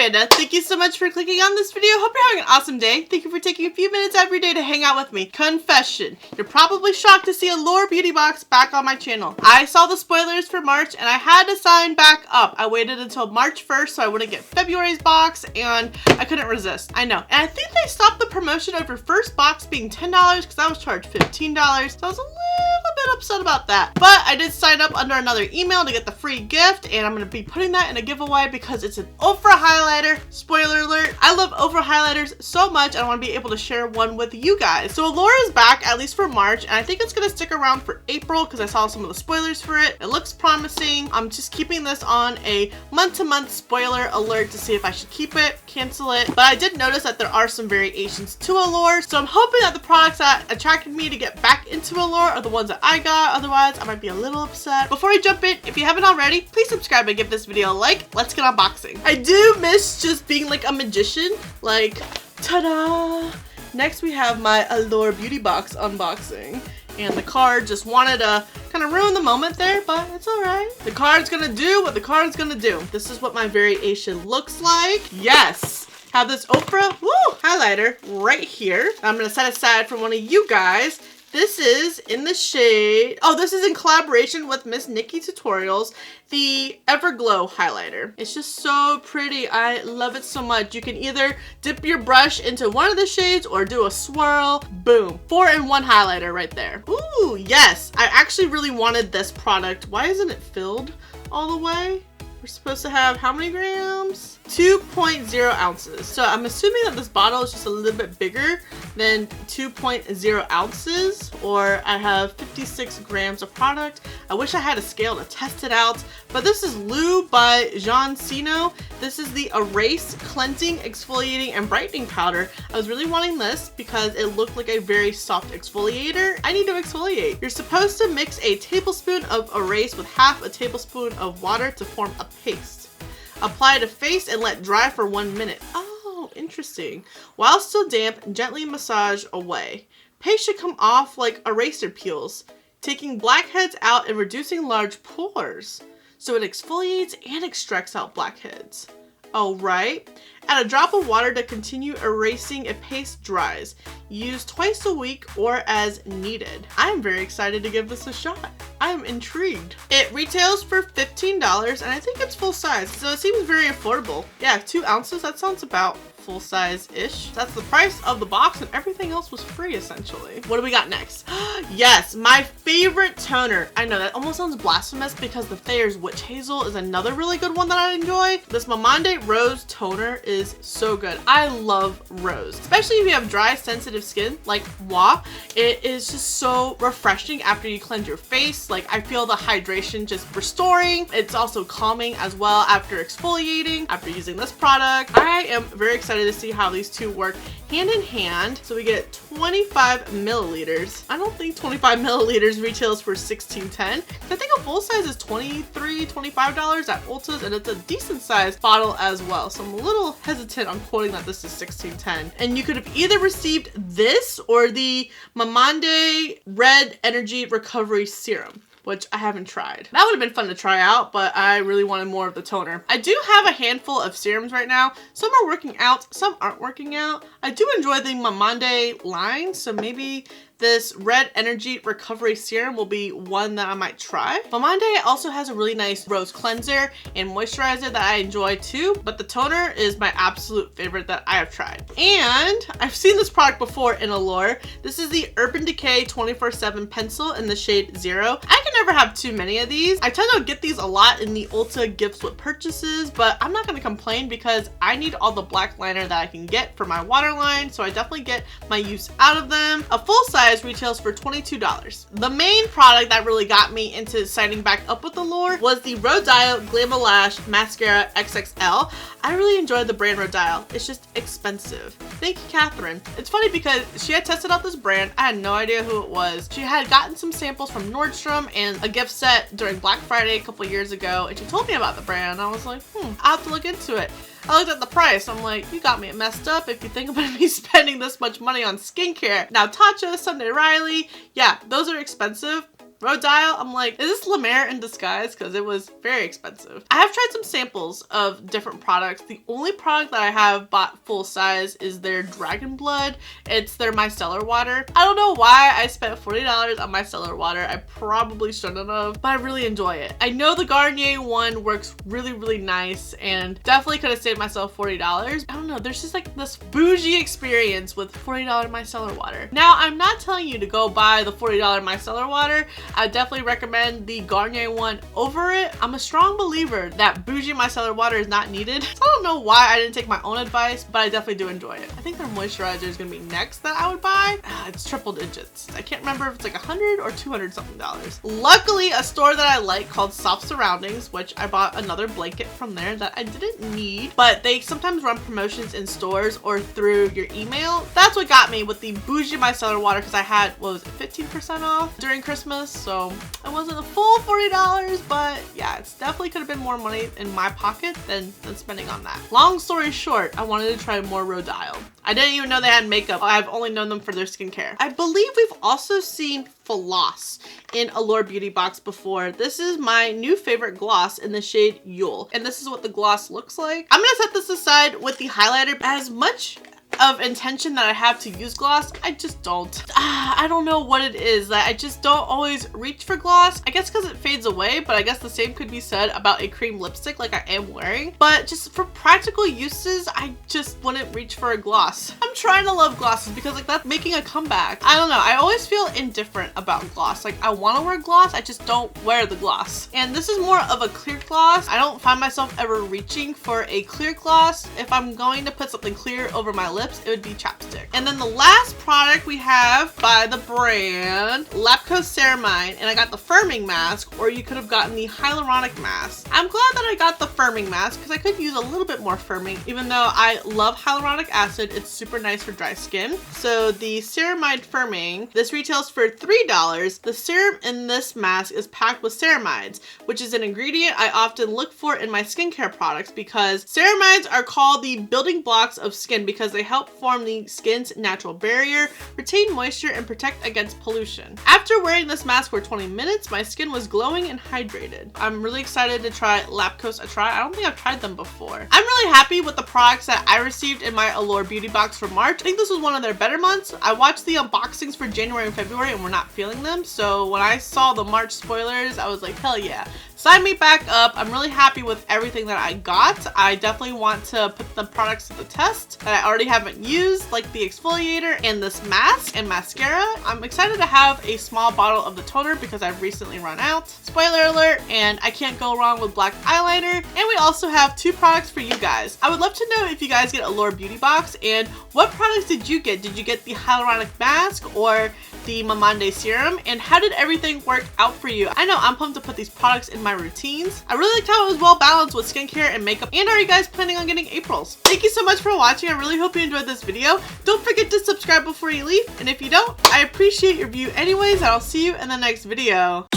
Amanda. Thank you so much for clicking on this video. Hope you're having an awesome day. Thank you for taking a few minutes every day to hang out with me. Confession. You're probably shocked to see Allure beauty box back on my channel. I saw the spoilers for March and I had to sign back up. I waited until March 1st so I wouldn't get February's box and I couldn't resist. I know. And I think they stopped the promotion over first box being $10 because I was charged $15. So I was a little bit upset about that. But I did sign up under another email to get the free gift and I'm going to be putting that in a giveaway because it's an Ultra highlighter. Spoiler alert. I love Ultra highlighters so much and I want to be able to share one with you guys. So Allure is back at least for March and I think it's going to stick around for April because I saw some of the spoilers for it. It looks promising. I'm just keeping this on a month-to-month spoiler alert to see if I should keep it, cancel it. But I did notice that there are some variations to Allure. So I'm hoping that the products that attracted me to get back into Allure are the ones that I got. Otherwise, I might be a little upset. Before I jump in, if you haven't already, please subscribe and give this video a like. Let's get unboxing. I do miss just being like a magician. Like, ta-da! Next, we have my Allure beauty box unboxing. And the card just wanted to kind of ruin the moment there, but it's all right. The card's gonna do what the card's gonna do. This is what my variation looks like. Yes! Have this Oprah highlighter right here. I'm gonna set aside for one of you guys. This is in the shade, this is in collaboration with Miss Nikki Tutorials, the Everglow highlighter. It's just so pretty. I love it so much. You can either dip your brush into one of the shades or do a swirl. Boom. 4-in-1 highlighter right there. Ooh, yes. I actually really wanted this product. Why isn't it filled all the way? We're supposed to have how many grams? 2.0 ounces. So I'm assuming that this bottle is just a little bit bigger than 2.0 ounces, or I have 56 grams of product. I wish I had a scale to test it out, but this is Lou by Jean Sino. This is the Erase Cleansing, Exfoliating, and Brightening Powder. I was really wanting this because it looked like a very soft exfoliator. I need to exfoliate. You're supposed to mix a tablespoon of Erase with half a tablespoon of water to form a paste. Apply to face and let dry for 1 minute. Oh, interesting. While still damp, gently massage away. Paste should come off like eraser peels, taking blackheads out and reducing large pores. So it exfoliates and extracts out blackheads. All right. Add a drop of water to continue erasing if paste dries. Use twice a week or as needed. I am very excited to give this a shot. I am intrigued. It retails for $15 and I think it's full size, so it seems very affordable. Yeah, 2 ounces, that sounds about full size-ish. That's the price of the box and everything else was free essentially. What do we got next? Yes, my favorite toner. I know that almost sounds blasphemous because the Thayer's Witch Hazel is another really good one that I enjoy. This Mamande Rose toner is so good. I love rose, especially if you have dry, sensitive skin like moi. It is just so refreshing after you cleanse your face. Like, I feel the hydration just restoring. It's also calming as well after exfoliating, after using this product. I am very excited to see how these two work hand in hand. So we get 25 milliliters. I don't think 25 milliliters retails for $16.10. I think a full size is $23, $25 at Ulta's, and it's a decent sized bottle as well. So I'm a little hesitant on quoting that this is $16.10. And you could have either received this or the Mamande Red Energy Recovery Serum, which I haven't tried. That would have been fun to try out, but I really wanted more of the toner. I do have a handful of serums right now. Some are working out, some aren't working out. I do enjoy the Mamande line, so maybe this Red Energy Recovery Serum will be one that I might try. Mamande also has a really nice rose cleanser and moisturizer that I enjoy too, but the toner is my absolute favorite that I have tried. And I've seen this product before in Allure. This is the Urban Decay 24/7 pencil in the shade 0. I can never have too many of these. I tend to get these a lot in the Ulta gifts with purchases, but I'm not gonna complain because I need all the black liner that I can get for my waterline, so I definitely get my use out of them. A full size retails for $22. The main product that really got me into signing back up with Allure was the Rodial Glam-A-Lash Mascara XXL. I really enjoyed the brand Rodial. It's just expensive. Thank you, Catherine. It's funny because she had tested out this brand. I had no idea who it was. She had gotten some samples from Nordstrom and a gift set during Black Friday a couple years ago, and she told me about the brand. I was like, I'll have to look into it. I looked at the price. I'm like, you got me messed up if you think about me spending this much money on skincare. Now, Tatcha, Sunday Riley, yeah, those are expensive. Rodial, I'm like, is this La Mer in disguise? Because it was very expensive. I have tried some samples of different products. The only product that I have bought full size is their Dragon Blood. It's their micellar water. I don't know why I spent $40 on micellar water. I probably shouldn't have, but I really enjoy it. I know the Garnier one works really, really nice and definitely could have saved myself $40. I don't know, there's just like this bougie experience with $40 micellar water. Now, I'm not telling you to go buy the $40 micellar water. I definitely recommend the Garnier one over it. I'm a strong believer that bougie micellar water is not needed. So I don't know why I didn't take my own advice, but I definitely do enjoy it. I think their moisturizer is gonna be next that I would buy. It's triple digits. I can't remember if it's like $100 or $200 something dollars. Luckily, a store that I like called Soft Surroundings, which I bought another blanket from there that I didn't need, but they sometimes run promotions in stores or through your email. That's what got me with the bougie micellar water, because I had, what was it, 15% off during Christmas, so it wasn't a full $40, but yeah, it's definitely could have been more money in my pocket than spending on that. Long story short, I wanted to try more Rodial. I didn't even know they had makeup. I've only known them for their skincare. I believe we've also seen Floss in Allure Beauty Box before. This is my new favorite gloss in the shade Yule, and this is what the gloss looks like. I'm gonna set this aside with the highlighter. As much of intention that I have to use gloss, I just don't. I don't know what it is that I just don't always reach for gloss. I guess because it fades away, but I guess the same could be said about a cream lipstick like I am wearing. But just for practical uses, I just wouldn't reach for a gloss. I'm trying to love glosses because like that's making a comeback. I don't know, I always feel indifferent about gloss. Like I want to wear gloss, I just don't wear the gloss. And this is more of a clear gloss. I don't find myself ever reaching for a clear gloss. If I'm going to put something clear over my lips, it would be chapstick. And then the last product we have by the brand LAPCO Ceramide, and I got the firming mask, or you could have gotten the hyaluronic mask. I'm glad that I got the firming mask because I could use a little bit more firming. Even though I love hyaluronic acid, it's super nice for dry skin. So the ceramide firming, this retails for $3. The serum in this mask is packed with ceramides, which is an ingredient I often look for in my skincare products because ceramides are called the building blocks of skin because they help form the skin's natural barrier, retain moisture, and protect against pollution. After wearing this mask for 20 minutes, my skin was glowing and hydrated. I'm really excited to try LAPCO's a try. I don't think I've tried them before. I'm really happy with the products that I received in my Allure Beauty Box for March. I think this was one of their better months. I watched the unboxings for January and February and we're not feeling them. So when I saw the March spoilers, I was like, hell yeah. Sign me back up. I'm really happy with everything that I got. I definitely want to put the products to the test that I already haven't used, like the exfoliator and this mask and mascara. I'm excited to have a small bottle of the toner because I've recently run out. Spoiler alert, and I can't go wrong with black eyeliner. And we also have 2 products for you guys. I would love to know if you guys get Allure Beauty Box and what products did you get? Did you get the hyaluronic mask or the Mamande serum? And how did everything work out for you? I know I'm pumped to put these products in my routines. I really liked how it was well balanced with skincare and makeup. And are you guys planning on getting April's? Thank you so much for watching. I really hope you enjoyed this video. Don't forget to subscribe before you leave. And if you don't, I appreciate your view anyways, and I'll see you in the next video.